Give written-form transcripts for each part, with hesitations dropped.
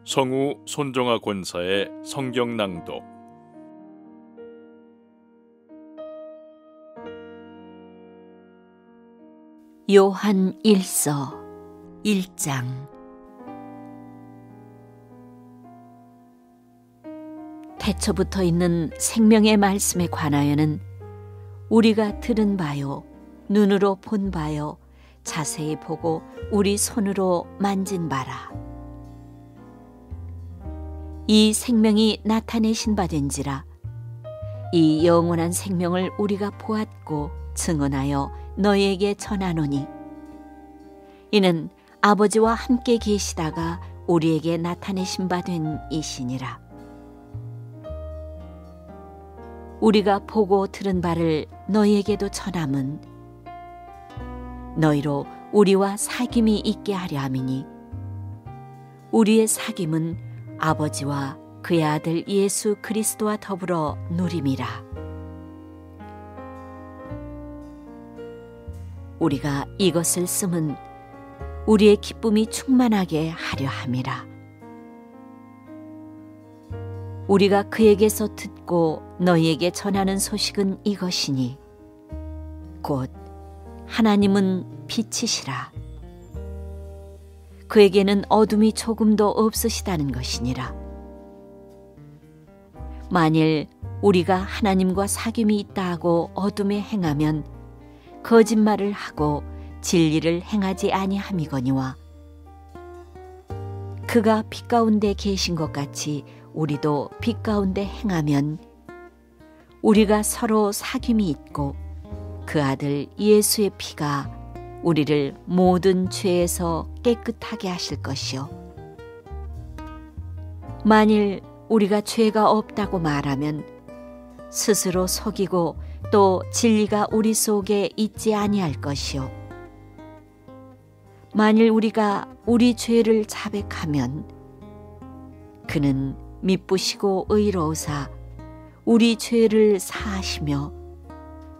성우 손정아 권사의 성경 낭독. 요한 1서 1장. 태초부터 있는 생명의 말씀에 관하여는 우리가 들은 바요, 눈으로 본 바요, 자세히 보고 우리 손으로 만진 바라. 이 생명이 나타내신 바 된지라. 이 영원한 생명을 우리가 보았고 증언하여 너희에게 전하노니, 이는 아버지와 함께 계시다가 우리에게 나타내신 바 된 이시니라. 우리가 보고 들은 바를 너희에게도 전함은 너희로 우리와 사귐이 있게 하려 함이니, 우리의 사귐은 아버지와 그의 아들 예수 그리스도와 더불어 누림이라. 우리가 이것을 쓰면 우리의 기쁨이 충만하게 하려 함이라. 우리가 그에게서 듣고 너희에게 전하는 소식은 이것이니, 곧 하나님은 빛이시라. 그에게는 어둠이 조금도 없으시다는 것이니라. 만일 우리가 하나님과 사귐이 있다 하고 어둠에 행하면 거짓말을 하고 진리를 행하지 아니함이거니와, 그가 빛 가운데 계신 것 같이 우리도 빛 가운데 행하면 우리가 서로 사귐이 있고 그 아들 예수의 피가 우리를 모든 죄에서 깨끗하게 하실 것이요, 만일 우리가 죄가 없다고 말하면 스스로 속이고 또 진리가 우리 속에 있지 아니할 것이요, 만일 우리가 우리 죄를 자백하면 그는 미쁘시고 의로우사 우리 죄를 사하시며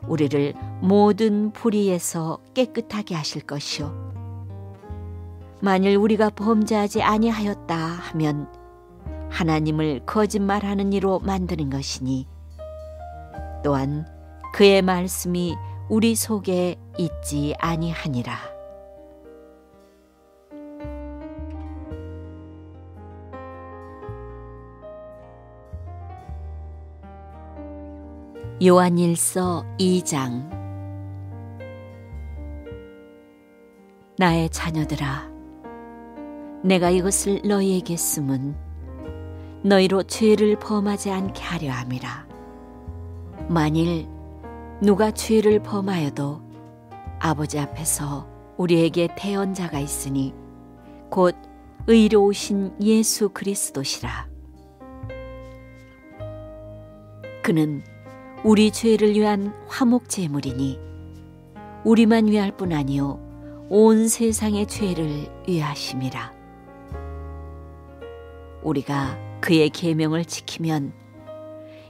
우리를 모든 불의에서 깨끗하게 하실 것이요, 만일 우리가 범죄하지 아니하였다 하면 하나님을 거짓말하는 이로 만드는 것이니, 또한 그의 말씀이 우리 속에 있지 아니하니라. 요한일서 2장. 나의 자녀들아, 내가 이것을 너희에게 쓰면 너희로 죄를 범하지 않게 하려 함이라. 만일 누가 죄를 범하여도 아버지 앞에서 우리에게 대언자가 있으니 곧 의로우신 예수 그리스도시라. 그는 우리 죄를 위한 화목 제물이니 우리만 위할 뿐 아니요 온 세상의 죄를 위하심이라. 우리가 그의 계명을 지키면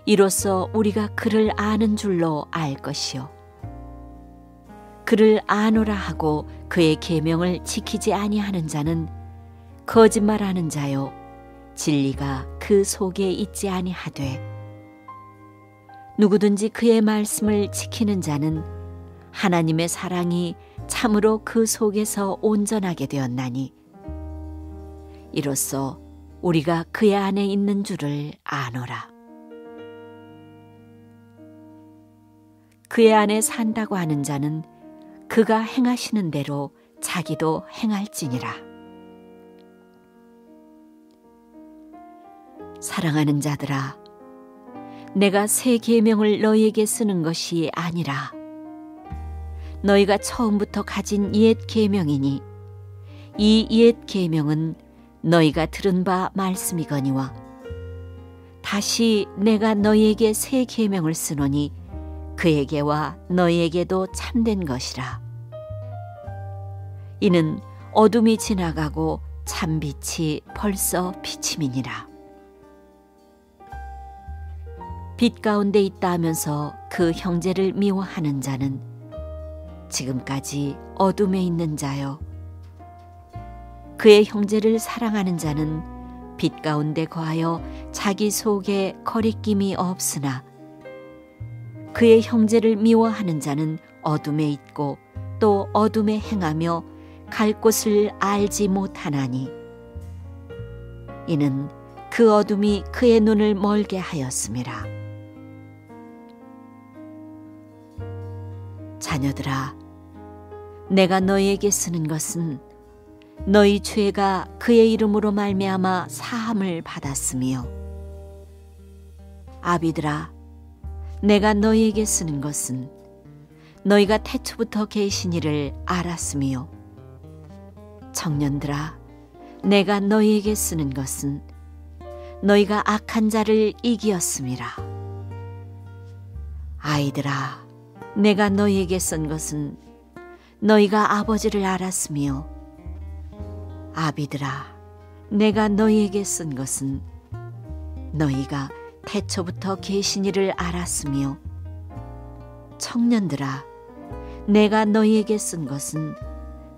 이로써 우리가 그를 아는 줄로 알 것이요, 그를 아노라 하고 그의 계명을 지키지 아니하는 자는 거짓말하는 자요 진리가 그 속에 있지 아니하되, 누구든지 그의 말씀을 지키는 자는 하나님의 사랑이 참으로 그 속에서 온전하게 되었나니, 이로써 우리가 그의 안에 있는 줄을 아노라. 그의 안에 산다고 하는 자는 그가 행하시는 대로 자기도 행할지니라. 사랑하는 자들아, 내가 새 계명을 너희에게 쓰는 것이 아니라 너희가 처음부터 가진 옛 계명이니, 이 옛 계명은 너희가 들은 바 말씀이거니와, 다시 내가 너희에게 새 계명을 쓰노니 그에게와 너희에게도 참된 것이라. 이는 어둠이 지나가고 참빛이 벌써 비침이니라. 빛 가운데 있다 하면서 그 형제를 미워하는 자는 지금까지 어둠에 있는 자요, 그의 형제를 사랑하는 자는 빛 가운데 거하여 자기 속에 거리낌이 없으나 그의 형제를 미워하는 자는 어둠에 있고 또 어둠에 행하며 갈 곳을 알지 못하나니 이는 그 어둠이 그의 눈을 멀게 하였음이라. 자녀들아, 내가 너희에게 쓰는 것은 너희 죄가 그의 이름으로 말미암아 사함을 받았으며, 아비들아, 내가 너희에게 쓰는 것은 너희가 태초부터 계신 이를 알았으며, 청년들아, 내가 너희에게 쓰는 것은 너희가 악한 자를 이기었음이라. 아이들아, 내가 너희에게 쓴 것은 너희가 아버지를 알았으며, 아비들아, 내가 너희에게 쓴 것은 너희가 태초부터 계신 이를 알았으며, 청년들아, 내가 너희에게 쓴 것은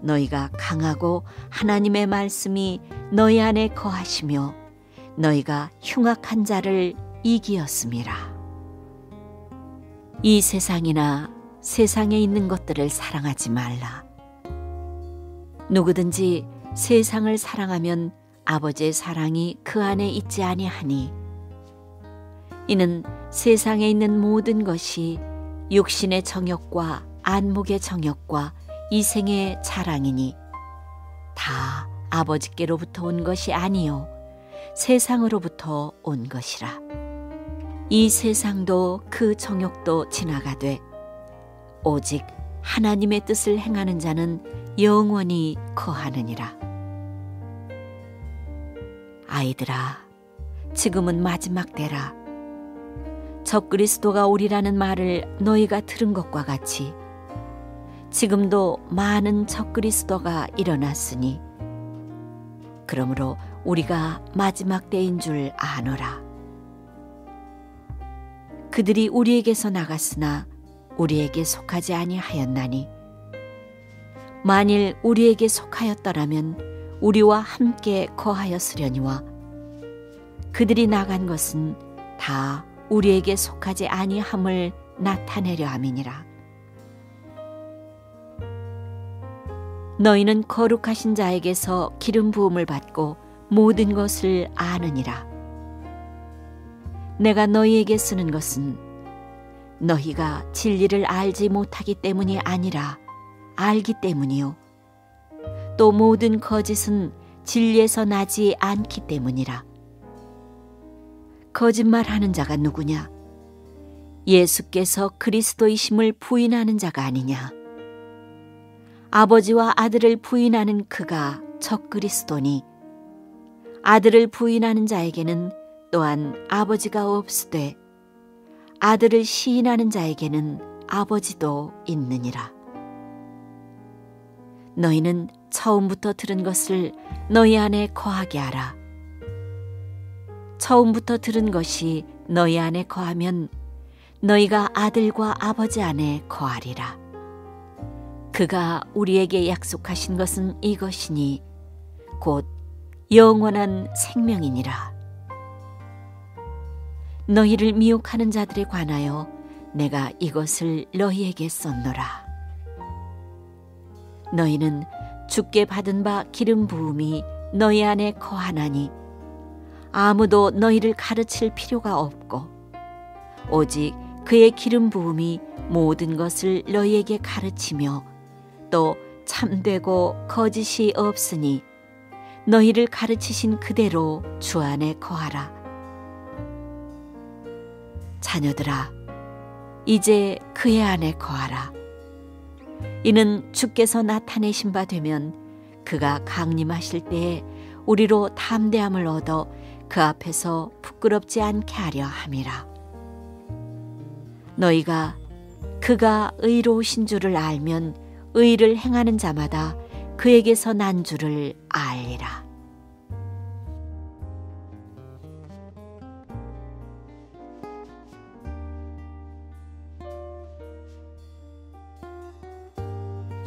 너희가 강하고 하나님의 말씀이 너희 안에 거하시며 너희가 흉악한 자를 이기었음이라. 이 세상이나 세상에 있는 것들을 사랑하지 말라. 누구든지 세상을 사랑하면 아버지의 사랑이 그 안에 있지 아니하니, 이는 세상에 있는 모든 것이 육신의 정욕과 안목의 정욕과 이생의 자랑이니 다 아버지께로부터 온 것이 아니요 세상으로부터 온 것이라. 이 세상도 그 정욕도 지나가되 오직 하나님의 뜻을 행하는 자는 영원히 거하느니라. 아이들아, 지금은 마지막 때라. 적그리스도가 오리라는 말을 너희가 들은 것과 같이 지금도 많은 적그리스도가 일어났으니, 그러므로 우리가 마지막 때인 줄 아노라. 그들이 우리에게서 나갔으나 우리에게 속하지 아니하였나니, 만일 우리에게 속하였더라면 우리와 함께 거하였으려니와 그들이 나간 것은 다 우리에게 속하지 아니함을 나타내려 함이니라. 너희는 거룩하신 자에게서 기름 부음을 받고 모든 것을 아느니라. 내가 너희에게 쓰는 것은 너희가 진리를 알지 못하기 때문이 아니라 알기 때문이요 또 모든 거짓은 진리에서 나지 않기 때문이라. 거짓말하는 자가 누구냐? 예수께서 그리스도이심을 부인하는 자가 아니냐? 아버지와 아들을 부인하는 그가 적그리스도니, 아들을 부인하는 자에게는 또한 아버지가 없으되 아들을 시인하는 자에게는 아버지도 있느니라. 너희는 처음부터 들은 것을 너희 안에 거하게 하라. 처음부터 들은 것이 너희 안에 거하면 너희가 아들과 아버지 안에 거하리라. 그가 우리에게 약속하신 것은 이것이니 곧 영원한 생명이니라. 너희를 미혹하는 자들에 관하여 내가 이것을 너희에게 썼노라. 너희는 주께 받은 바 기름 부음이 너희 안에 거하나니 아무도 너희를 가르칠 필요가 없고 오직 그의 기름 부음이 모든 것을 너희에게 가르치며 또 참되고 거짓이 없으니 너희를 가르치신 그대로 주 안에 거하라. 자녀들아, 이제 그의 안에 거하라. 이는 주께서 나타내신 바 되면 그가 강림하실 때에 우리로 담대함을 얻어 그 앞에서 부끄럽지 않게 하려 함이라. 너희가 그가 의로우신 줄을 알면 의를 행하는 자마다 그에게서 난 줄을 알리라.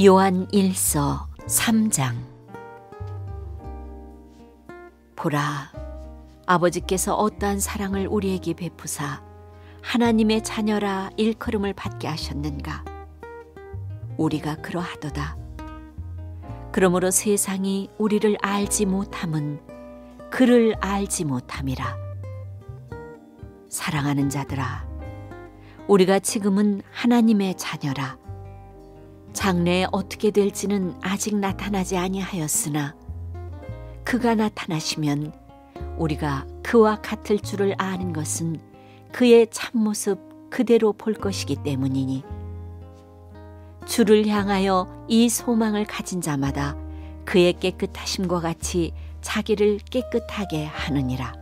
요한 1서 3장. 보라, 아버지께서 어떠한 사랑을 우리에게 베푸사 하나님의 자녀라 일컬음을 받게 하셨는가? 우리가 그러하도다. 그러므로 세상이 우리를 알지 못함은 그를 알지 못함이라. 사랑하는 자들아, 우리가 지금은 하나님의 자녀라. 장래에 어떻게 될지는 아직 나타나지 아니하였으나 그가 나타나시면 우리가 그와 같을 줄을 아는 것은 그의 참모습 그대로 볼 것이기 때문이니, 주를 향하여 이 소망을 가진 자마다 그의 깨끗하심과 같이 자기를 깨끗하게 하느니라.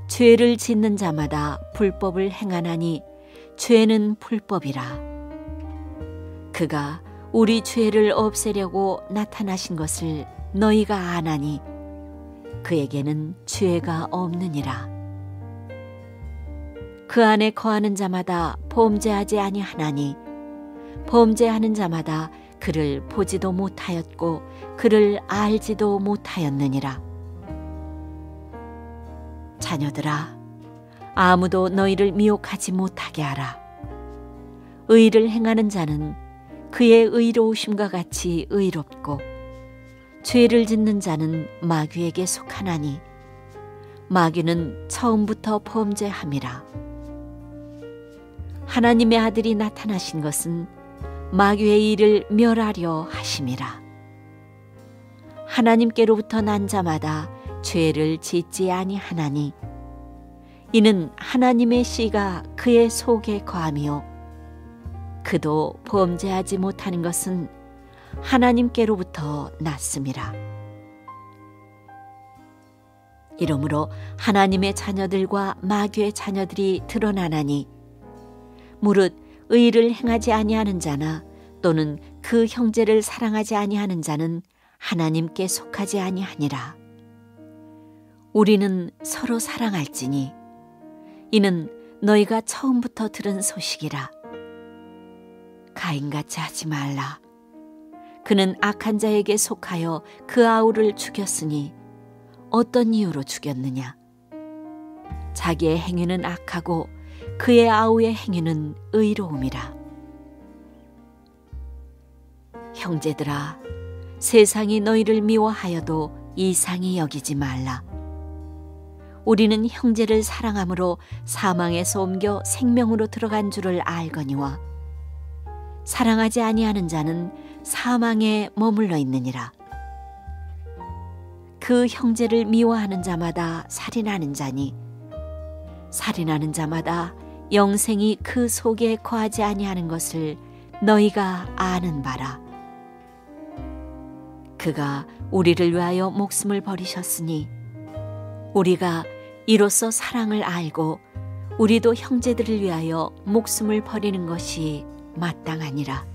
죄를 짓는 자마다 불법을 행하나니 죄는 불법이라. 그가 우리 죄를 없애려고 나타나신 것을 너희가 아나니 그에게는 죄가 없느니라. 그 안에 거하는 자마다 범죄하지 아니하나니 범죄하는 자마다 그를 보지도 못하였고 그를 알지도 못하였느니라. 자녀들아, 아무도 너희를 미혹하지 못하게 하라. 의를 행하는 자는 그의 의로우심과 같이 의롭고 죄를 짓는 자는 마귀에게 속하나니 마귀는 처음부터 범죄함이라. 하나님의 아들이 나타나신 것은 마귀의 일을 멸하려 하심이라. 하나님께로부터 난 자마다 죄를 짓지 아니하나니 이는 하나님의 씨가 그의 속에 거하며 그도 범죄하지 못하는 것은 하나님께로부터 났음이라. 이러므로 하나님의 자녀들과 마귀의 자녀들이 드러나나니 무릇 의를 행하지 아니하는 자나 또는 그 형제를 사랑하지 아니하는 자는 하나님께 속하지 아니하니라. 우리는 서로 사랑할지니 이는 너희가 처음부터 들은 소식이라. 가인같이 하지 말라. 그는 악한 자에게 속하여 그 아우를 죽였으니 어떤 이유로 죽였느냐? 자기의 행위는 악하고 그의 아우의 행위는 의로움이라. 형제들아, 세상이 너희를 미워하여도 이상히 여기지 말라. 우리는 형제를 사랑함으로 사망에서 옮겨 생명으로 들어간 줄을 알거니와 사랑하지 아니하는 자는 사망에 머물러 있느니라. 그 형제를 미워하는 자마다 살인하는 자니 살인하는 자마다 영생이 그 속에 거하지 아니하는 것을 너희가 아는 바라. 그가 우리를 위하여 목숨을 버리셨으니 우리가 이로써 사랑을 알고 우리도 형제들을 위하여 목숨을 버리는 것이 마땅하니라.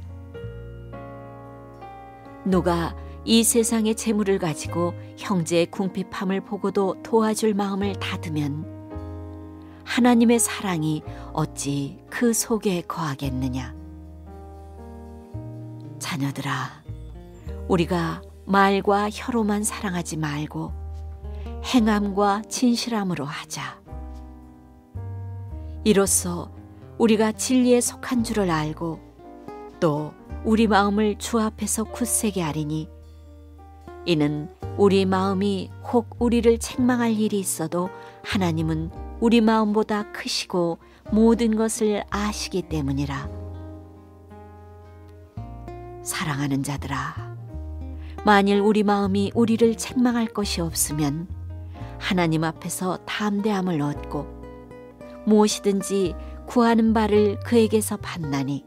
누가 이 세상의 재물을 가지고 형제의 궁핍함을 보고도 도와줄 마음을 닫으면 하나님의 사랑이 어찌 그 속에 거하겠느냐. 자녀들아, 우리가 말과 혀로만 사랑하지 말고 행함과 진실함으로 하자. 이로써 우리가 진리에 속한 줄을 알고 또 우리 마음을 주 앞에서 굳세게 하리니 이는 우리 마음이 혹 우리를 책망할 일이 있어도 하나님은 우리 마음보다 크시고 모든 것을 아시기 때문이라. 사랑하는 자들아, 만일 우리 마음이 우리를 책망할 것이 없으면 하나님 앞에서 담대함을 얻고 무엇이든지 구하는 바를 그에게서 받나니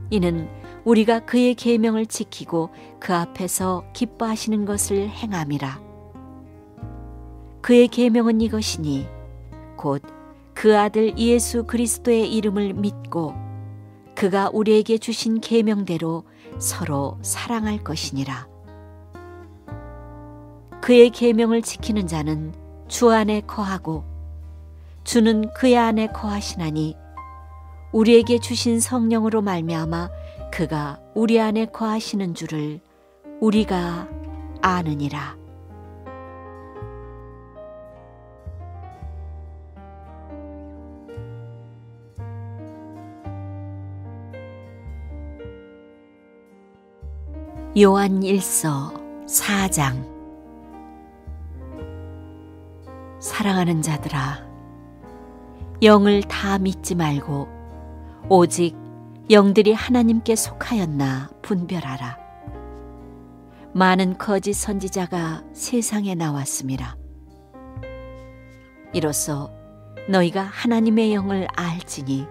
이는 우리가 그의 계명을 지키고 그 앞에서 기뻐하시는 것을 행함이라. 그의 계명은 이것이니 곧 그 아들 예수 그리스도의 이름을 믿고 그가 우리에게 주신 계명대로 서로 사랑할 것이니라. 그의 계명을 지키는 자는 주 안에 거하고 주는 그의 안에 거하시나니 우리에게 주신 성령으로 말미암아 그가 우리 안에 거하시는 줄을 우리가 아느니라. 요한 1서 4장. 사랑하는 자들아, 영을 다 믿지 말고 오직 영들이 하나님께 속하였나 분별하라. 많은 거짓 선지자가 세상에 나왔음이라. 이로써 너희가 하나님의 영을 알지니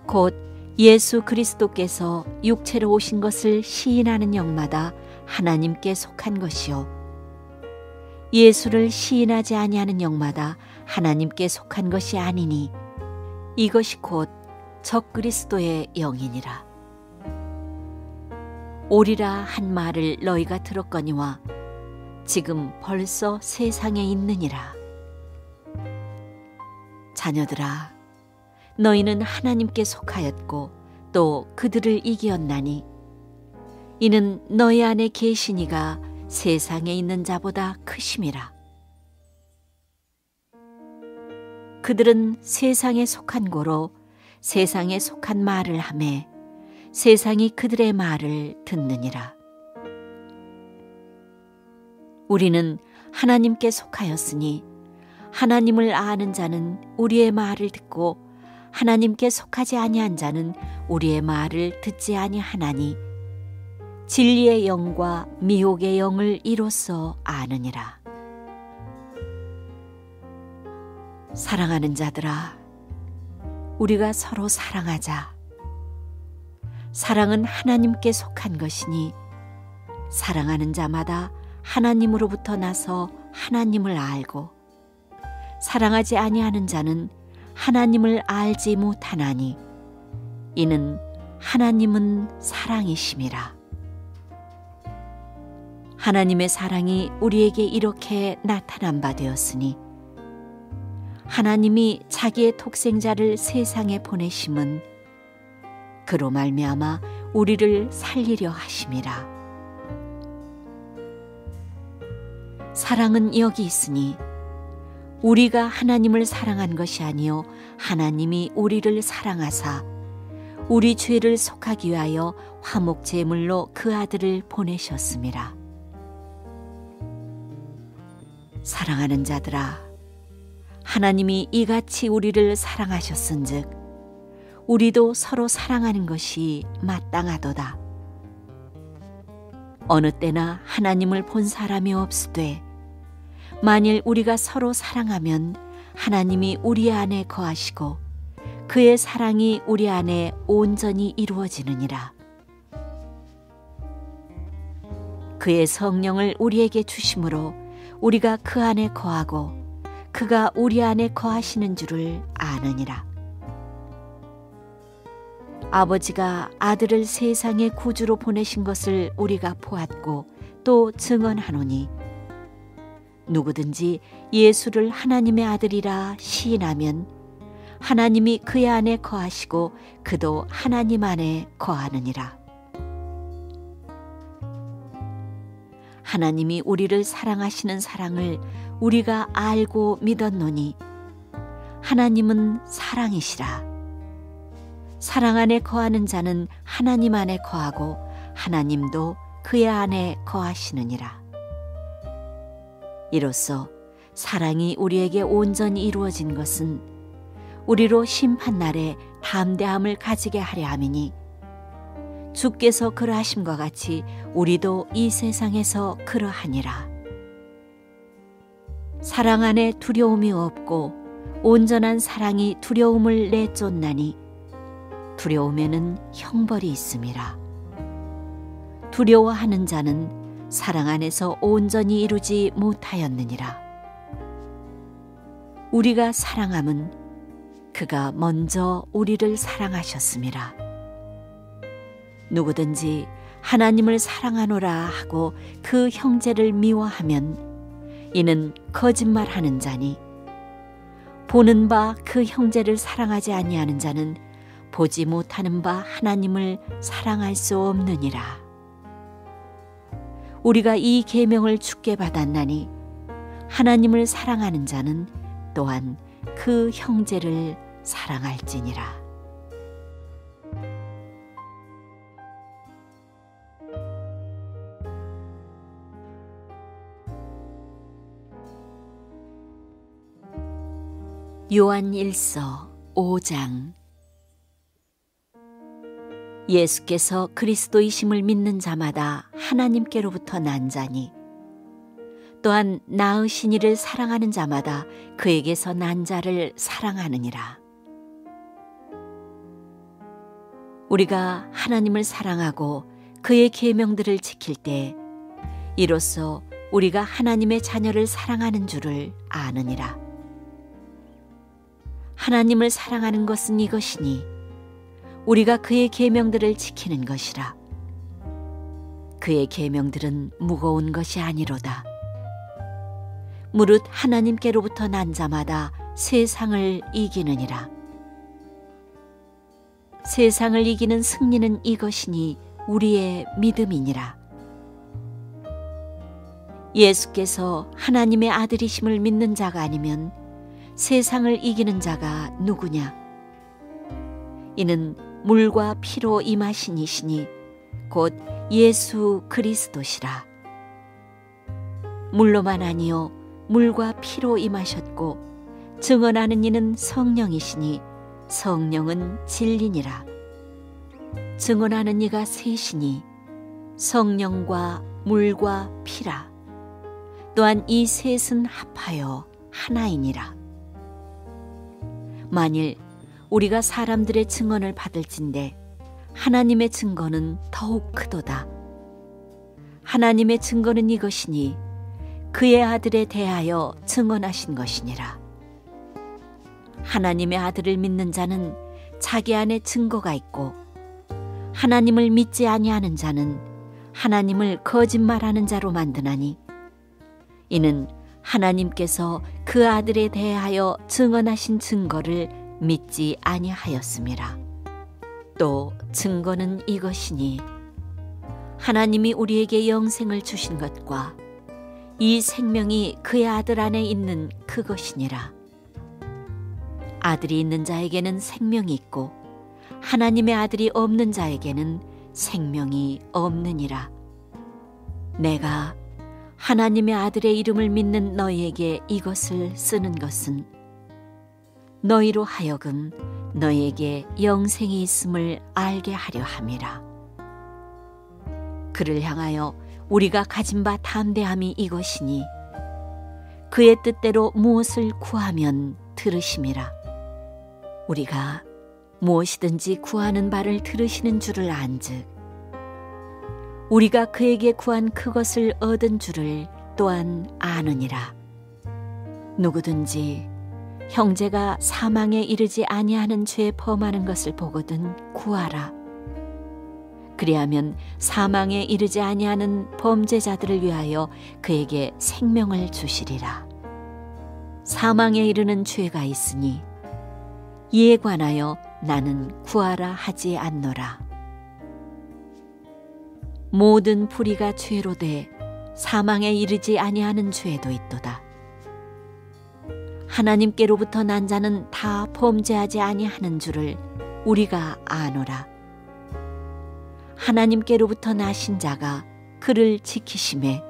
곧 예수 그리스도께서 육체로 오신 것을 시인하는 영마다 하나님께 속한 것이요 예수를 시인하지 아니하는 영마다 하나님께 속한 것이 아니니 이것이 곧 적그리스도의 영이니라. 오리라 한 말을 너희가 들었거니와 지금 벌써 세상에 있느니라. 자녀들아, 너희는 하나님께 속하였고 또 그들을 이기었나니 이는 너희 안에 계신 이가 세상에 있는 자보다 크심이라. 그들은 세상에 속한 고로 세상에 속한 말을 하매 세상이 그들의 말을 듣느니라. 우리는 하나님께 속하였으니 하나님을 아는 자는 우리의 말을 듣고 하나님께 속하지 아니한 자는 우리의 말을 듣지 아니하나니 진리의 영과 미혹의 영을 이로써 아느니라. 사랑하는 자들아, 우리가 서로 사랑하자. 사랑은 하나님께 속한 것이니 사랑하는 자마다 하나님으로부터 나서 하나님을 알고 사랑하지 아니하는 자는 하나님을 알지 못하나니 이는 하나님은 사랑이심이라. 하나님의 사랑이 우리에게 이렇게 나타난 바 되었으니 하나님이 자기의 독생자를 세상에 보내심은 그로 말미암아 우리를 살리려 하심이라. 사랑은 여기 있으니 우리가 하나님을 사랑한 것이 아니요 하나님이 우리를 사랑하사 우리 죄를 속하기 위하여 화목 제물로 그 아들을 보내셨음이라. 사랑하는 자들아, 하나님이 이같이 우리를 사랑하셨은즉 우리도 서로 사랑하는 것이 마땅하도다. 어느 때나 하나님을 본 사람이 없으되 만일 우리가 서로 사랑하면 하나님이 우리 안에 거하시고 그의 사랑이 우리 안에 온전히 이루어지느니라. 그의 성령을 우리에게 주심으로 우리가 그 안에 거하고 그가 우리 안에 거하시는 줄을 아느니라. 아버지가 아들을 세상의 구주로 보내신 것을 우리가 보았고 또 증언하노니 누구든지 예수를 하나님의 아들이라 시인하면 하나님이 그의 안에 거하시고 그도 하나님 안에 거하느니라. 하나님이 우리를 사랑하시는 사랑을 우리가 알고 믿었노니 하나님은 사랑이시라. 사랑 안에 거하는 자는 하나님 안에 거하고 하나님도 그의 안에 거하시느니라. 이로써 사랑이 우리에게 온전히 이루어진 것은 우리로 심판날에 담대함을 가지게 하려 함이니 주께서 그러하심과 같이 우리도 이 세상에서 그러하니라. 사랑 안에 두려움이 없고 온전한 사랑이 두려움을 내쫓나니 두려움에는 형벌이 있음이라. 두려워하는 자는 사랑 안에서 온전히 이루지 못하였느니라. 우리가 사랑함은 그가 먼저 우리를 사랑하셨음이라. 누구든지 하나님을 사랑하노라 하고 그 형제를 미워하면 이는 거짓말하는 자니 보는 바 그 형제를 사랑하지 아니하는 자는 보지 못하는 바 하나님을 사랑할 수 없느니라. 우리가 이 계명을 주께 받았나니 하나님을 사랑하는 자는 또한 그 형제를 사랑할지니라. 요한 1서 5장. 예수께서 그리스도이심을 믿는 자마다 하나님께로부터 난 자니 또한 낳으신 이를 사랑하는 자마다 그에게서 난 자를 사랑하느니라. 우리가 하나님을 사랑하고 그의 계명들을 지킬 때 이로써 우리가 하나님의 자녀를 사랑하는 줄을 아느니라. 하나님을 사랑하는 것은 이것이니 우리가 그의 계명들을 지키는 것이라. 그의 계명들은 무거운 것이 아니로다. 무릇 하나님께로부터 난 자마다 세상을 이기느니라. 세상을 이기는 승리는 이것이니 우리의 믿음이니라. 예수께서 하나님의 아들이심을 믿는 자가 아니면 세상을 이기는 자가 누구냐? 이는 물과 피로 임하신 이시니 곧 예수 그리스도시라. 물로만 아니요 물과 피로 임하셨고 증언하는 이는 성령이시니 성령은 진리니라. 증언하는 이가 셋이니 성령과 물과 피라. 또한 이 셋은 합하여 하나이니라. 만일 우리가 사람들의 증언을 받을진대 하나님의 증거는 더욱 크도다. 하나님의 증거는 이것이니 그의 아들에 대하여 증언하신 것이니라. 하나님의 아들을 믿는 자는 자기 안에 증거가 있고 하나님을 믿지 아니하는 자는 하나님을 거짓말하는 자로 만드나니 이는 하나님께서 그 아들에 대하여 증언하신 증거를 믿지 아니하였음이라. 또 증거는 이것이니 하나님이 우리에게 영생을 주신 것과 이 생명이 그의 아들 안에 있는 그것이니라. 아들이 있는 자에게는 생명이 있고 하나님의 아들이 없는 자에게는 생명이 없느니라. 내가 하나님의 아들의 이름을 믿는 너희에게 이것을 쓰는 것은 너희로 하여금 너희에게 영생이 있음을 알게 하려 함이라. 그를 향하여 우리가 가진 바 담대함이 이것이니 그의 뜻대로 무엇을 구하면 들으심이라. 우리가 무엇이든지 구하는 바를 들으시는 줄을 안즉 우리가 그에게 구한 그것을 얻은 줄을 또한 아느니라. 누구든지 형제가 사망에 이르지 아니하는 죄 범하는 것을 보거든 구하라. 그리하면 사망에 이르지 아니하는 범죄자들을 위하여 그에게 생명을 주시리라. 사망에 이르는 죄가 있으니 이에 관하여 나는 구하라 하지 않노라. 모든 불의가 죄로 돼 사망에 이르지 아니하는 죄도 있도다. 하나님께로부터 난 자는 다 범죄하지 아니하는 줄을 우리가 아노라. 하나님께로부터 나신 자가 그를 지키심에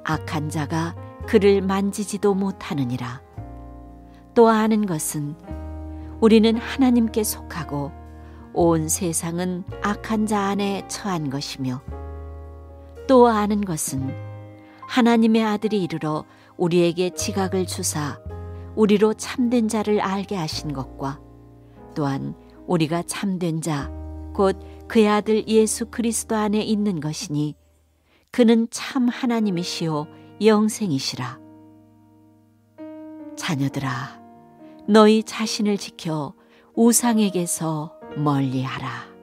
악한 자가 그를 만지지도 못하느니라. 또 아는 것은 우리는 하나님께 속하고 온 세상은 악한 자 안에 처한 것이며 또 아는 것은 하나님의 아들이 이르러 우리에게 지각을 주사 우리로 참된 자를 알게 하신 것과 또한 우리가 참된 자 곧 그의 아들 예수 그리스도 안에 있는 것이니 그는 참 하나님이시요 영생이시라. 자녀들아, 너희 자신을 지켜 우상에게서 멀리하라.